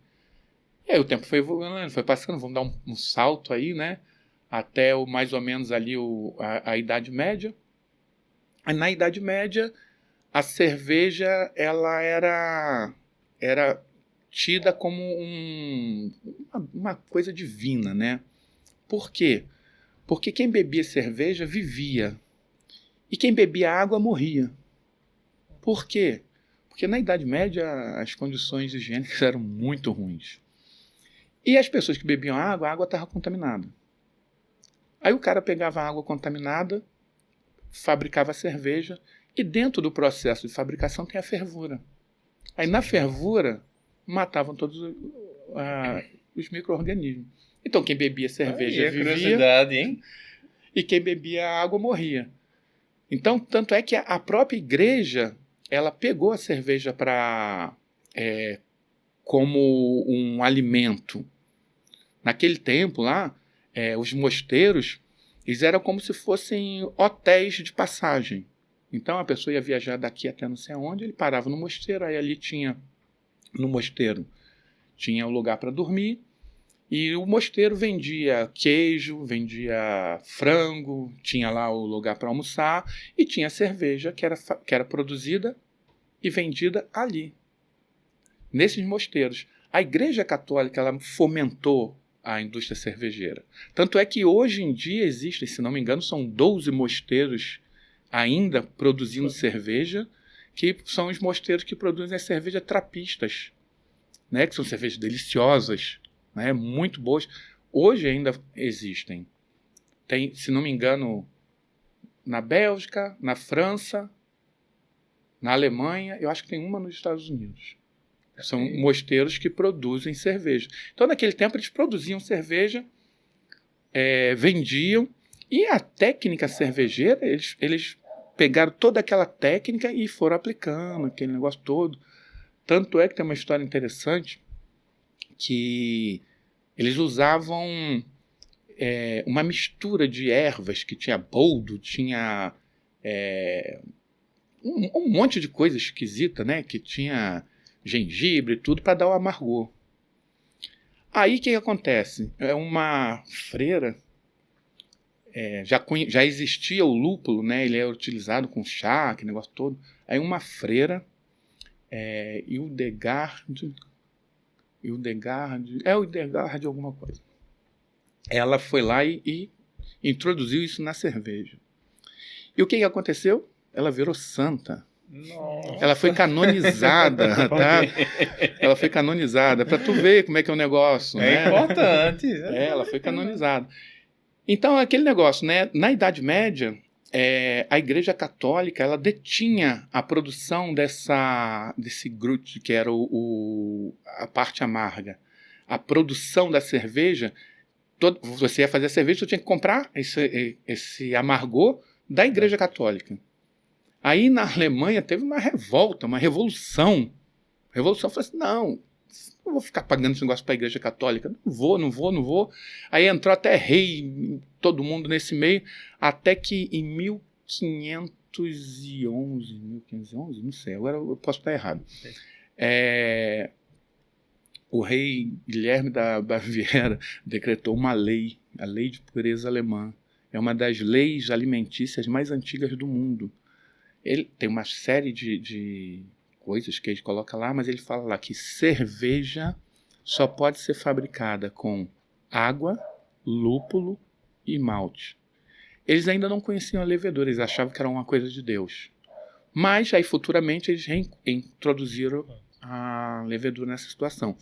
E aí o tempo foi evoluindo, foi passando, vamos dar um salto aí, né? Até mais ou menos ali a Idade Média. Aí, na Idade Média, a cerveja ela era tida como uma coisa divina, né? Por quê? Porque quem bebia cerveja vivia. E quem bebia água morria. Por quê? Porque na Idade Média as condições higiênicas eram muito ruins. E as pessoas que bebiam água, a água estava contaminada. Aí o cara pegava a água contaminada, fabricava a cerveja, e dentro do processo de fabricação tem a fervura. Aí na fervura matavam todos os micro-organismos. Então quem bebia cerveja vivia, curiosidade, hein? e quem bebia água morria. Então, tanto é que a própria igreja, ela pegou a cerveja como um alimento. Naquele tempo lá, os mosteiros, eles eram como se fossem hotéis de passagem. Então a pessoa ia viajar daqui até não sei aonde, ele parava no mosteiro, aí ali no mosteiro tinha um lugar para dormir, e o mosteiro vendia queijo, vendia frango, tinha lá o lugar para almoçar, e tinha cerveja que era produzida e vendida ali, nesses mosteiros. A Igreja Católica ela fomentou a indústria cervejeira. Tanto é que hoje em dia existem, se não me engano, são 12 mosteiros ainda produzindo cerveja, que são os mosteiros que produzem a cerveja trapistas, né, que são cervejas deliciosas, né, muito boas. Hoje ainda existem. Tem, se não me engano, na Bélgica, na França, na Alemanha, eu acho que tem uma nos Estados Unidos. São mosteiros que produzem cerveja. Então, naquele tempo, eles produziam cerveja, vendiam, e a técnica cervejeira, eles pegaram toda aquela técnica e foram aplicando aquele negócio todo. Tanto é que tem uma história interessante que eles usavam uma mistura de ervas, que tinha boldo, tinha um monte de coisa esquisita, né? Que tinha gengibre e tudo para dar o amargor. Aí o que acontece? Uma freira, já existia o lúpulo, né? Ele é utilizado com chá, aquele negócio todo. Aí uma freira, Hildegard alguma coisa. Ela foi lá e introduziu isso na cerveja. E o que aconteceu? Ela virou santa. Nossa. Ela foi canonizada, tá? Ela foi canonizada, para tu ver como é que é o negócio, né? Importante. Ela foi canonizada. Então, aquele negócio, né? Na Idade Média, a Igreja Católica, ela detinha a produção desse grute, que era a parte amarga. A produção da cerveja, você ia fazer a cerveja, você tinha que comprar esse amargor da Igreja Católica. Aí na Alemanha teve uma revolta, uma revolução. A revolução falou assim, não vou ficar pagando esse negócio para a Igreja Católica. Não vou. Aí entrou até rei, todo mundo nesse meio, até que em 1511, não sei, agora eu posso estar errado. O rei Guilherme da Baviera decretou uma lei, a Lei de Pureza Alemã. É uma das leis alimentícias mais antigas do mundo. Ele tem uma série de coisas que ele coloca lá, mas ele fala lá que cerveja só pode ser fabricada com água, lúpulo e malte. Eles ainda não conheciam a levedura, eles achavam que era uma coisa de Deus. Mas aí futuramente eles introduziram a levedura nessa situação.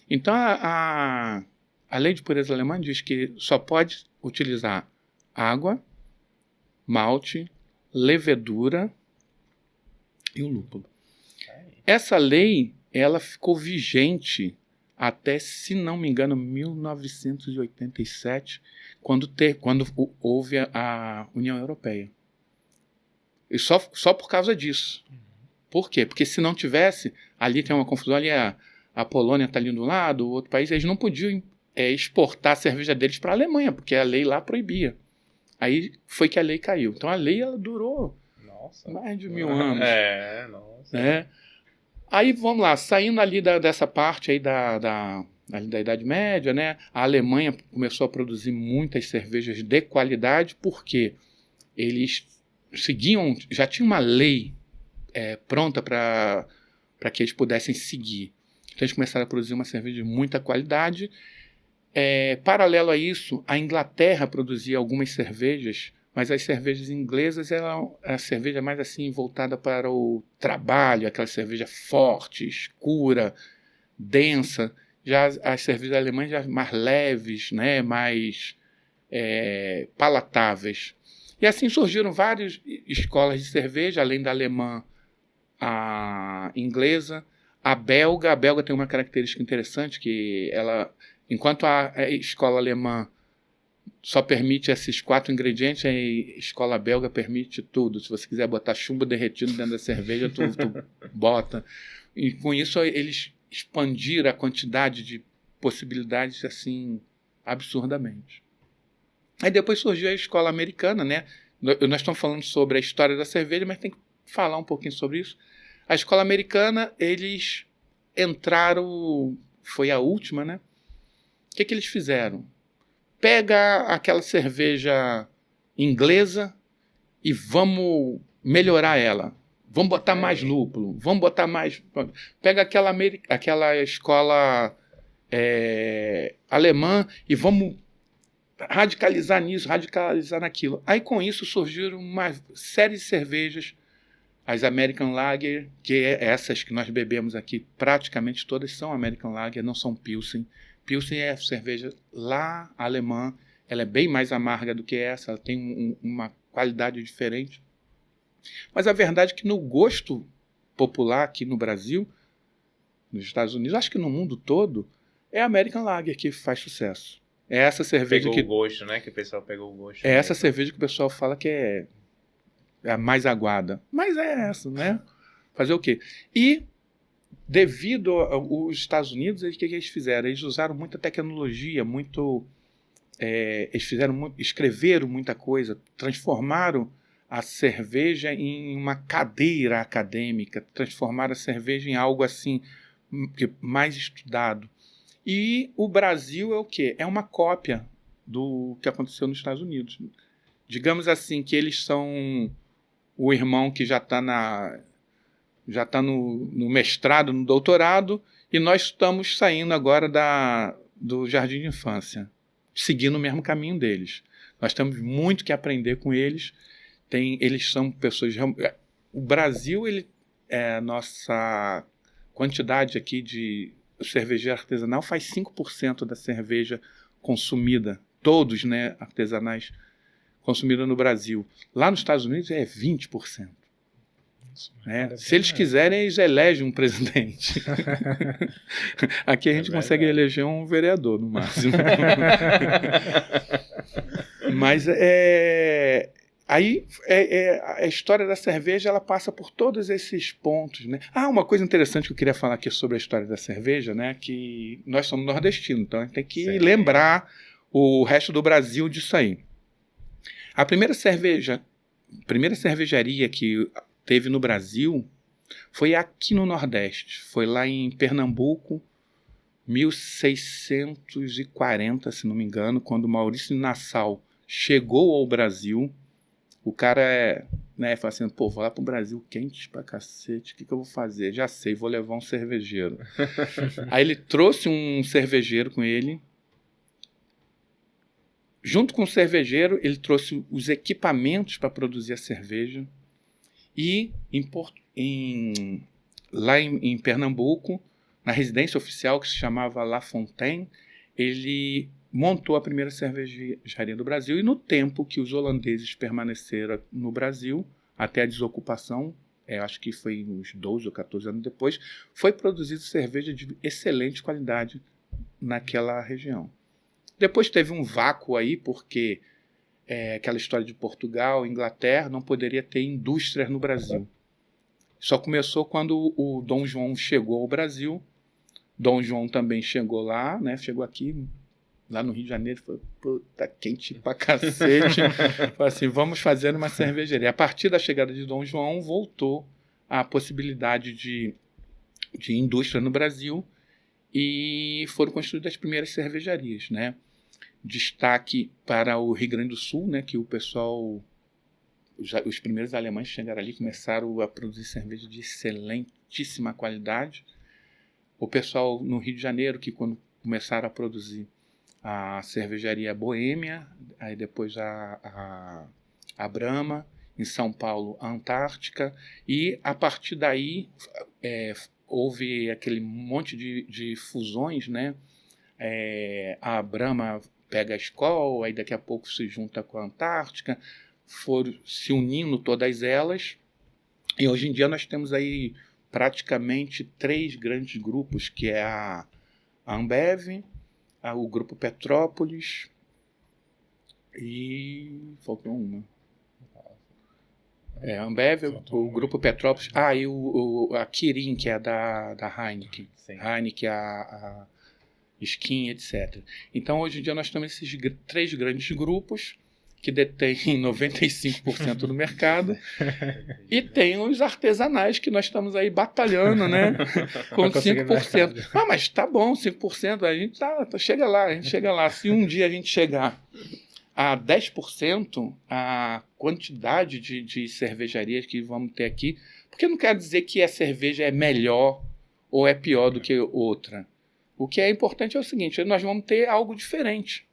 Então a Lei de Pureza Alemã diz que só pode utilizar água, malte, levedura e o lúpulo. Essa lei, ela ficou vigente até, se não me engano, 1987, quando houve a União Europeia. E só por causa disso. Por quê? Porque se não tivesse, ali tem uma confusão, ali a a Polônia está ali do lado, o outro país, eles não podiam exportar a cerveja deles para a Alemanha, porque a lei lá proibia. Aí foi que a lei caiu. Então a lei ela durou mais de 1000 anos. Né? Aí vamos lá, saindo ali dessa parte aí da Idade Média, né? A Alemanha começou a produzir muitas cervejas de qualidade porque eles já tinha uma lei pronta para que eles pudessem seguir. Então eles começaram a produzir uma cerveja de muita qualidade. Paralelo a isso, a Inglaterra produzia algumas cervejas, mas as cervejas inglesas eram a cerveja mais assim voltada para o trabalho, aquela cerveja forte, escura, densa. Já as cervejas alemãs já mais leves, né, mais palatáveis. E assim surgiram várias escolas de cerveja, além da alemã, a inglesa, a belga tem uma característica interessante, que ela, enquanto a escola alemã só permite esses 4 ingredientes, a escola belga permite tudo. Se você quiser botar chumbo derretido dentro da cerveja, tu bota. E com isso eles expandiram a quantidade de possibilidades assim absurdamente. Aí depois surgiu a escola americana, né? Nós estamos falando sobre a história da cerveja, mas tem que falar um pouquinho sobre isso. A escola americana, eles entraram, foi a última, né? O que eles fizeram? Pega aquela cerveja inglesa e vamos melhorar ela. Vamos botar mais lúpulo, vamos botar mais... Pega aquela escola alemã e vamos radicalizar nisso, radicalizar naquilo. Aí com isso surgiram uma série de cervejas, as American Lager, que essas que nós bebemos aqui, praticamente todas são American Lager, não são Pilsen. Pilsen é cerveja lá alemã, ela é bem mais amarga do que essa, ela tem uma qualidade diferente. Mas a verdade é que no gosto popular aqui no Brasil, nos Estados Unidos, acho que no mundo todo, é a American Lager que faz sucesso. É essa cerveja pegou o gosto, né? Que o pessoal pegou o gosto. É essa cerveja que o pessoal fala que é a mais aguada. Mas é essa, né? Fazer o quê? E devido aos Estados Unidos, o que eles fizeram? Eles usaram muita tecnologia, eles escreveram muita coisa, transformaram a cerveja em uma cadeira acadêmica, transformaram a cerveja em algo assim mais estudado. E o Brasil é o quê? É uma cópia do que aconteceu nos Estados Unidos. Digamos assim que eles são o irmão que já está no mestrado, no doutorado, e nós estamos saindo agora do jardim de infância, seguindo o mesmo caminho deles. Nós temos muito que aprender com eles. Eles são pessoas... O Brasil, a nossa quantidade aqui de cervejeiro artesanal faz 5% da cerveja consumida, todos, né, artesanais, consumida no Brasil. Lá nos Estados Unidos é 20%. Se eles quiserem, eles elegem um presidente. Aqui a gente consegue eleger um vereador, no máximo. Mas aí a história da cerveja ela passa por todos esses pontos, né? Uma coisa interessante que eu queria falar aqui sobre a história da cerveja, né? Que nós somos nordestinos, então a gente tem que lembrar o resto do Brasil disso aí. A primeira cervejaria que teve no Brasil foi aqui no Nordeste, foi lá em Pernambuco, 1640, se não me engano, quando Maurício de Nassau chegou ao Brasil. O cara fala assim, vou lá pro Brasil quente pra cacete, o que eu vou fazer? Já sei, vou levar um cervejeiro. Aí ele trouxe um cervejeiro com ele. Junto com o cervejeiro, ele trouxe os equipamentos para produzir a cerveja. E lá em Pernambuco, na residência oficial que se chamava La Fontaine, ele montou a primeira cervejaria do Brasil, e no tempo que os holandeses permaneceram no Brasil, até a desocupação, acho que foi uns 12 ou 14 anos depois, foi produzida cerveja de excelente qualidade naquela região. Depois teve um vácuo aí, porque aquela história de Portugal, Inglaterra, não poderia ter indústrias no Brasil. Só começou quando o Dom João chegou ao Brasil, Dom João também chegou lá, né? Chegou aqui, lá no Rio de Janeiro, falou, puta, quente pra cacete. Falou assim, vamos fazer uma cervejaria. A partir da chegada de Dom João, voltou a possibilidade de indústria no Brasil e foram construídas as primeiras cervejarias, né? Destaque para o Rio Grande do Sul, né? Que o pessoal, os primeiros alemães chegaram ali, começaram a produzir cerveja de excelentíssima qualidade. O pessoal no Rio de Janeiro, que quando começaram a produzir a cervejaria Boêmia, aí depois a Brahma, em São Paulo a Antártica, e a partir daí houve aquele monte de fusões, né? A Brahma pega a Skol, aí daqui a pouco se junta com a Antártica, foram se unindo todas elas, e hoje em dia nós temos aí praticamente 3 grandes grupos, que é a Ambev, o Grupo Petrópolis e faltou uma. A Ambev, o Grupo Petrópolis, e a Kirin, que é da Heineken. Sim. Heineken, a Skin, etc. Então, hoje em dia, nós temos esses 3 grandes grupos que detêm 95% do mercado e tem os artesanais que nós estamos aí batalhando, né? Com 5%. Mas tá bom, 5%, a gente chega lá. Se um dia a gente chegar a 10%, a quantidade de cervejarias que vamos ter aqui, porque não quer dizer que a cerveja é melhor ou é pior do que outra. O que é importante é o seguinte, nós vamos ter algo diferente.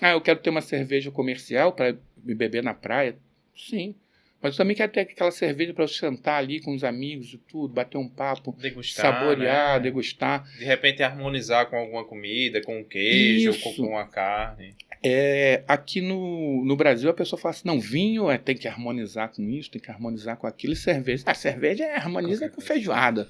Eu quero ter uma cerveja comercial para me beber na praia? Sim. Mas eu também quero ter aquela cerveja para eu sentar ali com os amigos e tudo, bater um papo, degustar, saborear, né? Degustar. De repente harmonizar com alguma comida, com um queijo, com a carne. Aqui no Brasil a pessoa fala assim, não, vinho tem que harmonizar com isso, tem que harmonizar com aquilo, e cerveja. A cerveja harmoniza com feijoada.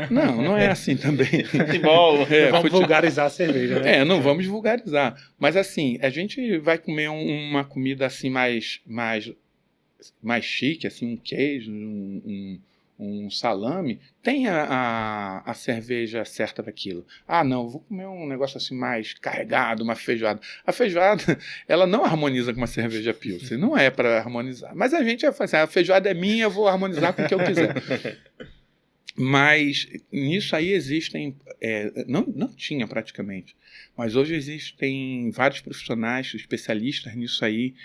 Não é assim também. Futebol, vamos vulgarizar a cerveja, né? Não vamos vulgarizar. Mas assim, a gente vai comer uma comida assim mais chique, assim, um queijo, um salame, tem a cerveja certa daquilo. Não, vou comer um negócio assim mais carregado, uma feijoada. A feijoada, ela não harmoniza com uma cerveja Pilsen, não é para harmonizar. Mas a gente vai fazer, a feijoada é minha, eu vou harmonizar com o que eu quiser. Mas nisso aí existem, não tinha praticamente, mas hoje existem vários profissionais, especialistas nisso aí,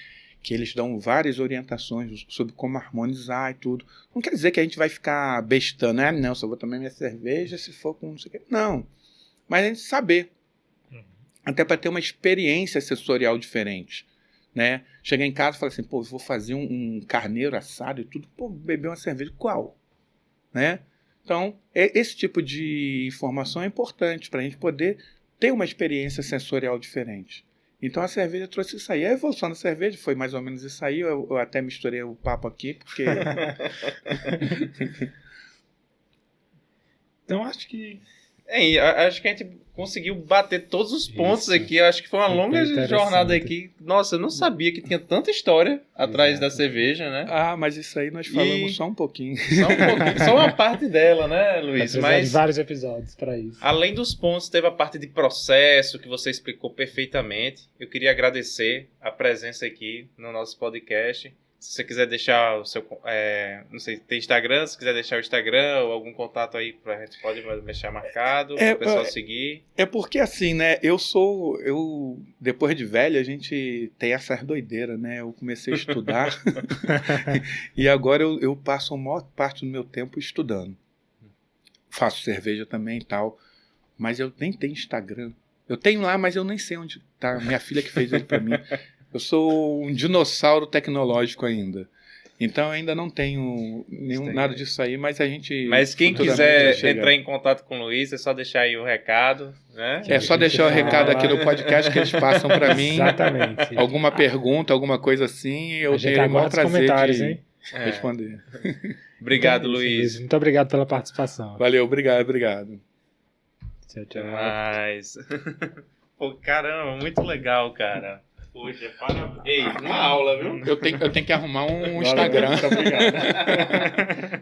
que eles dão várias orientações sobre como harmonizar e tudo. Não quer dizer que a gente vai ficar bestando, não, só vou tomar minha cerveja se for com não sei o quê. Não, mas a gente saber, até para ter uma experiência sensorial diferente, né? Chegar em casa e falar assim, vou fazer um carneiro assado e tudo, beber uma cerveja, qual? Né? Então, esse tipo de informação é importante para a gente poder ter uma experiência sensorial diferente. Então a cerveja trouxe isso aí. A evolução da cerveja foi mais ou menos isso aí. Eu até misturei o papo aqui, porque... Então acho que a gente conseguiu bater todos os pontos aqui. Acho que foi uma longa jornada aqui. Nossa, eu não sabia que tinha tanta história atrás da cerveja, né? Mas isso aí nós falamos só um pouquinho. Só uma parte dela, né, Luiz? Mas vários episódios para isso. Além dos pontos, teve a parte de processo que você explicou perfeitamente. Eu queria agradecer a presença aqui no nosso podcast. Se você quiser deixar o seu... não sei, tem Instagram? Se quiser deixar o Instagram ou algum contato aí, a gente pode deixar marcado para o pessoal seguir. Porque assim, né? Depois de velho, a gente tem essas doideiras, né? Eu comecei a estudar e agora eu passo a maior parte do meu tempo estudando. Faço cerveja também e tal, mas eu nem tenho Instagram. Eu tenho lá, mas eu nem sei onde tá. Minha filha que fez ele para mim. Eu sou um dinossauro tecnológico ainda. Então ainda não tenho nada disso aí, mas a gente... Mas quem quiser entrar em contato com o Luiz, é só deixar aí o recado, né? É só deixar o recado aqui no podcast que eles passam para mim. Exatamente. Alguma pergunta, alguma coisa assim, eu tenho o maior prazer de responder. Obrigado, então, Luiz. Muito obrigado pela participação. Valeu, obrigado. Tchau, tchau. Pô, caramba, muito legal, cara. Poxa, parabéns. Uma aula, viu? Eu tenho que arrumar um Instagram. Muito obrigado.